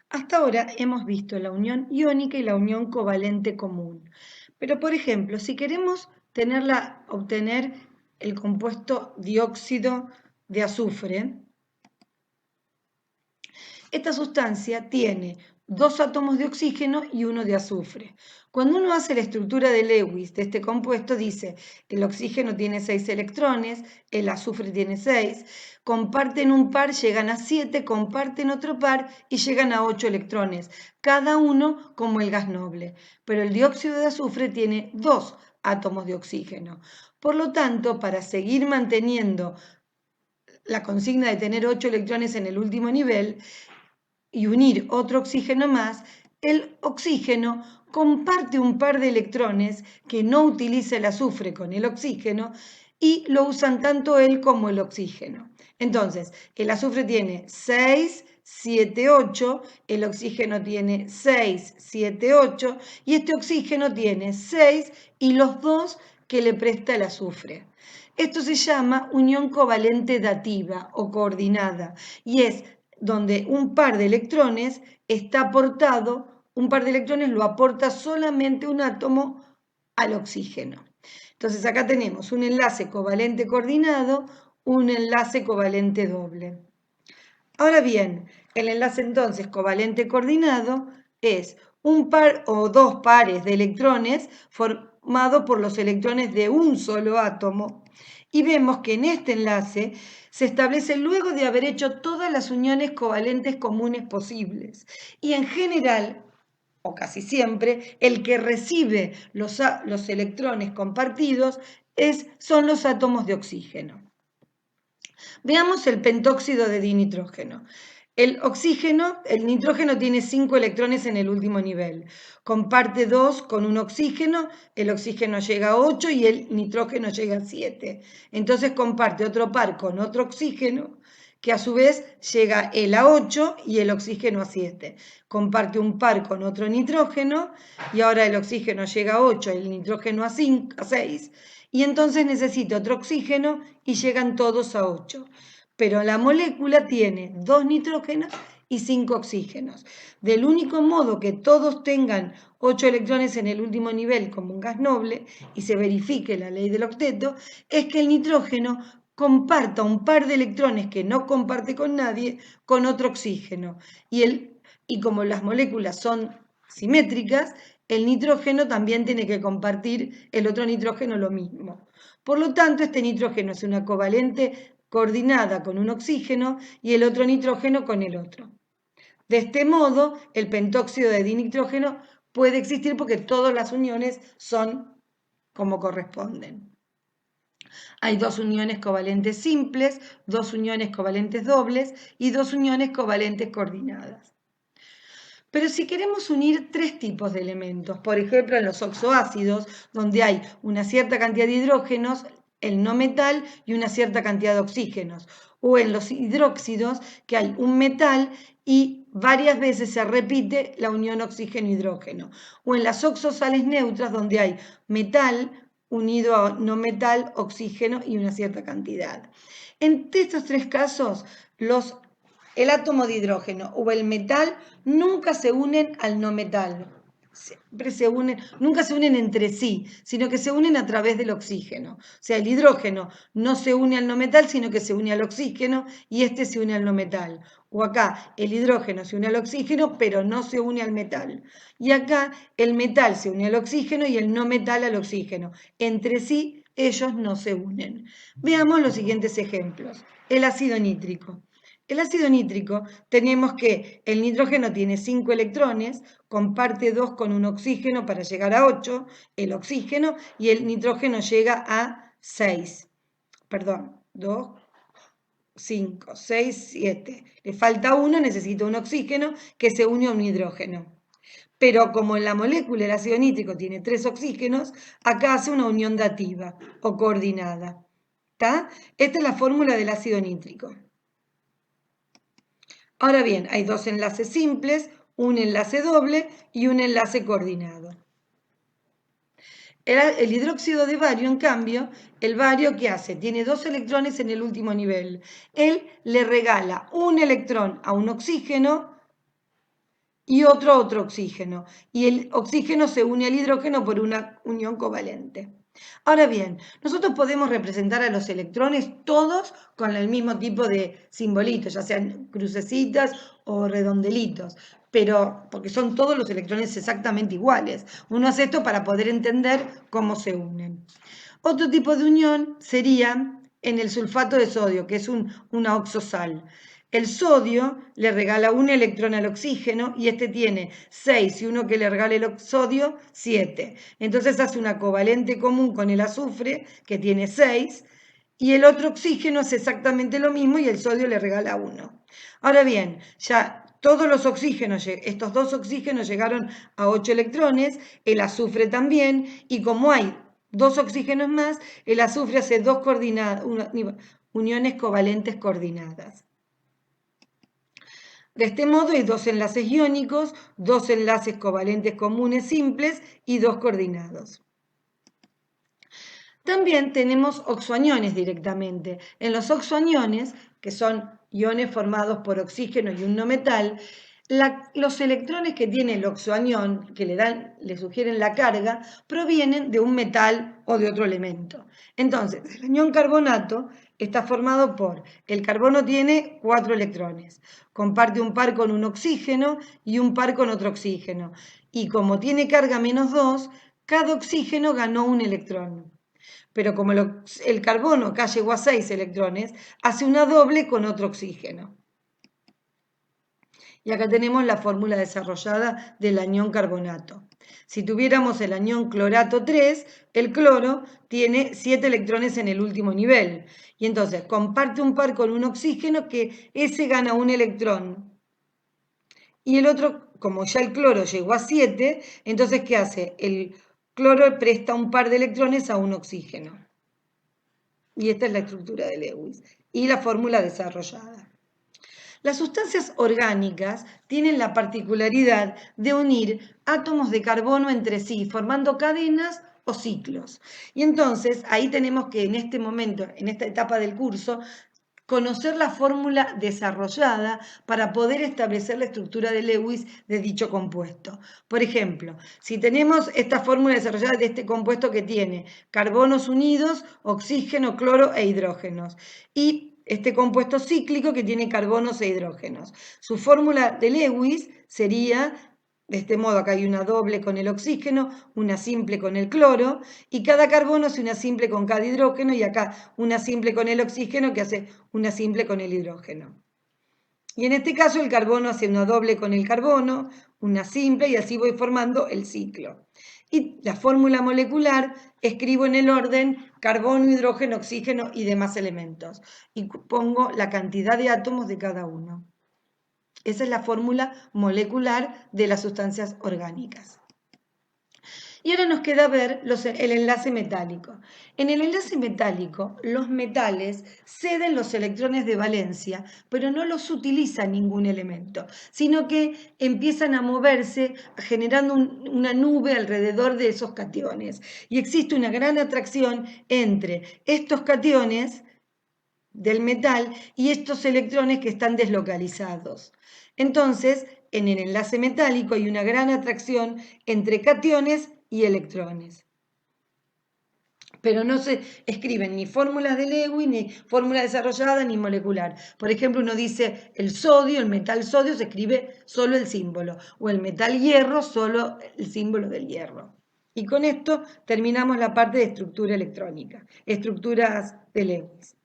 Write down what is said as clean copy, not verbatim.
Hasta ahora hemos visto la unión iónica y la unión covalente común. Pero, por ejemplo, si queremos obtener el compuesto dióxido de azufre, esta sustancia tiene dos átomos de oxígeno y uno de azufre. Cuando uno hace la estructura de Lewis de este compuesto, dice que el oxígeno tiene 6 electrones, el azufre tiene 6, comparten un par, llegan a 7, comparten otro par y llegan a 8 electrones, cada uno como el gas noble. Pero el dióxido de azufre tiene 2 átomos de oxígeno. Por lo tanto, para seguir manteniendo la consigna de tener 8 electrones en el último nivel, y unir otro oxígeno más, el oxígeno comparte un par de electrones que no utiliza el azufre con el oxígeno y lo usan tanto él como el oxígeno. Entonces, el azufre tiene 6, 7, 8, el oxígeno tiene 6, 7, 8 y este oxígeno tiene 6 y los dos que le presta el azufre. Esto se llama unión covalente dativa o coordinada y es donde un par de electrones está aportado, un par de electrones lo aporta solamente un átomo al oxígeno. Entonces acá tenemos un enlace covalente coordinado, un enlace covalente doble. Ahora bien, el enlace entonces covalente coordinado es un par o dos pares de electrones formado por los electrones de un solo átomo. Y vemos que en este enlace se establece luego de haber hecho todas las uniones covalentes comunes posibles. Y en general, o casi siempre, el que recibe los electrones compartidos son los átomos de oxígeno. Veamos el pentóxido de dinitrógeno. El nitrógeno tiene 5 electrones en el último nivel. Comparte 2 con un oxígeno, el oxígeno llega a 8 y el nitrógeno llega a 7. Entonces comparte otro par con otro oxígeno, que a su vez llega él a 8 y el oxígeno a 7. Comparte un par con otro nitrógeno y ahora el oxígeno llega a 8 y el nitrógeno a 6. Y entonces necesita otro oxígeno y llegan todos a 8. Pero la molécula tiene 2 nitrógenos y 5 oxígenos. Del único modo que todos tengan 8 electrones en el último nivel como un gas noble y se verifique la ley del octeto, es que el nitrógeno comparta un par de electrones que no comparte con nadie con otro oxígeno. Y como las moléculas son simétricas, el nitrógeno también tiene que compartir el otro nitrógeno lo mismo. Por lo tanto, este nitrógeno es una covalente coordinada con un oxígeno y el otro nitrógeno con el otro. De este modo, el pentóxido de dinitrógeno puede existir porque todas las uniones son como corresponden. Hay dos uniones covalentes simples, dos uniones covalentes dobles y dos uniones covalentes coordinadas. Pero si queremos unir tres tipos de elementos, por ejemplo en los oxoácidos, donde hay una cierta cantidad de hidrógenos, el no metal y una cierta cantidad de oxígenos, o en los hidróxidos, que hay un metal y varias veces se repite la unión oxígeno-hidrógeno, o en las oxosales neutras, donde hay metal unido a no metal, oxígeno y una cierta cantidad. En estos tres casos, el átomo de hidrógeno o el metal nunca se unen al no metal. Nunca se unen entre sí, sino que se unen a través del oxígeno. O sea, el hidrógeno no se une al no metal, sino que se une al oxígeno y este se une al no metal. O acá, el hidrógeno se une al oxígeno, pero no se une al metal. Y acá, el metal se une al oxígeno y el no metal al oxígeno. Entre sí, ellos no se unen. Veamos los siguientes ejemplos. El ácido nítrico. El ácido nítrico tenemos que el nitrógeno tiene 5 electrones, comparte 2 con un oxígeno para llegar a 8, el oxígeno, y el nitrógeno llega a 6. Perdón, 2, 5, 6, 7. Le falta 1, necesita un oxígeno que se une a un hidrógeno. Pero como en la molécula el ácido nítrico tiene 3 oxígenos, acá hace una unión dativa o coordinada. ¿Está? Esta es la fórmula del ácido nítrico. Ahora bien, hay dos enlaces simples, un enlace doble y un enlace coordinado. El hidróxido de bario, en cambio, el bario, ¿qué hace? Tiene 2 electrones en el último nivel. Él le regala un electrón a un oxígeno y otro oxígeno. Y el oxígeno se une al hidrógeno por una unión covalente. Ahora bien, nosotros podemos representar a los electrones todos con el mismo tipo de simbolitos, ya sean crucecitas o redondelitos, pero porque son todos los electrones exactamente iguales. Uno hace esto para poder entender cómo se unen. Otro tipo de unión sería en el sulfato de sodio, que es una oxosal. El sodio le regala un electrón al oxígeno y este tiene 6 y uno que le regala el sodio, 7. Entonces hace una covalente común con el azufre que tiene 6 y el otro oxígeno hace exactamente lo mismo y el sodio le regala 1. Ahora bien, ya todos los oxígenos, estos dos oxígenos llegaron a 8 electrones, el azufre también, y como hay dos oxígenos más, el azufre hace dos uniones covalentes coordinadas. De este modo hay dos enlaces iónicos, dos enlaces covalentes comunes simples y dos coordinados. También tenemos oxoaniones directamente. En los oxoaniones, que son iones formados por oxígeno y un no metal, los electrones que tiene el oxoanión, que le sugieren la carga, provienen de un metal o de otro elemento. Entonces, el anión carbonato está formado por, el carbono tiene 4 electrones, comparte un par con un oxígeno y un par con otro oxígeno. Y como tiene carga -2, cada oxígeno ganó un electrón. Pero como el carbono acá llegó a 6 electrones, hace una doble con otro oxígeno. Y acá tenemos la fórmula desarrollada del anión carbonato. Si tuviéramos el anión clorato 3, el cloro tiene 7 electrones en el último nivel. Y entonces comparte un par con un oxígeno que ese gana un electrón. Y el otro, como ya el cloro llegó a 7, entonces ¿qué hace? El cloro presta un par de electrones a un oxígeno. Y esta es la estructura de Lewis y la fórmula desarrollada. Las sustancias orgánicas tienen la particularidad de unir átomos de carbono entre sí, formando cadenas o ciclos. Y entonces ahí tenemos que en este momento, en esta etapa del curso, conocer la fórmula desarrollada para poder establecer la estructura de Lewis de dicho compuesto. Por ejemplo, si tenemos esta fórmula desarrollada de este compuesto que tiene carbonos unidos, oxígeno, cloro e hidrógenos, y este compuesto cíclico que tiene carbonos e hidrógenos. Su fórmula de Lewis sería, de este modo acá hay una doble con el oxígeno, una simple con el cloro, y cada carbono hace una simple con cada hidrógeno, y acá una simple con el oxígeno que hace una simple con el hidrógeno. Y en este caso el carbono hace una doble con el carbono, una simple, y así voy formando el ciclo. Y la fórmula molecular escribo en el orden carbono, hidrógeno, oxígeno y demás elementos. Y pongo la cantidad de átomos de cada uno. Esa es la fórmula molecular de las sustancias orgánicas. Y ahora nos queda ver el enlace metálico. En el enlace metálico, los metales ceden los electrones de valencia, pero no los utiliza ningún elemento, sino que empiezan a moverse generando una nube alrededor de esos cationes. Y existe una gran atracción entre estos cationes del metal y estos electrones que están deslocalizados. Entonces, en el enlace metálico hay una gran atracción entre cationes y electrones. Pero no se escriben ni fórmulas de Lewis, ni fórmula desarrollada, ni molecular. Por ejemplo, uno dice el sodio, el metal sodio, se escribe solo el símbolo, o el metal hierro, solo el símbolo del hierro. Y con esto terminamos la parte de estructura electrónica, estructuras de Lewis.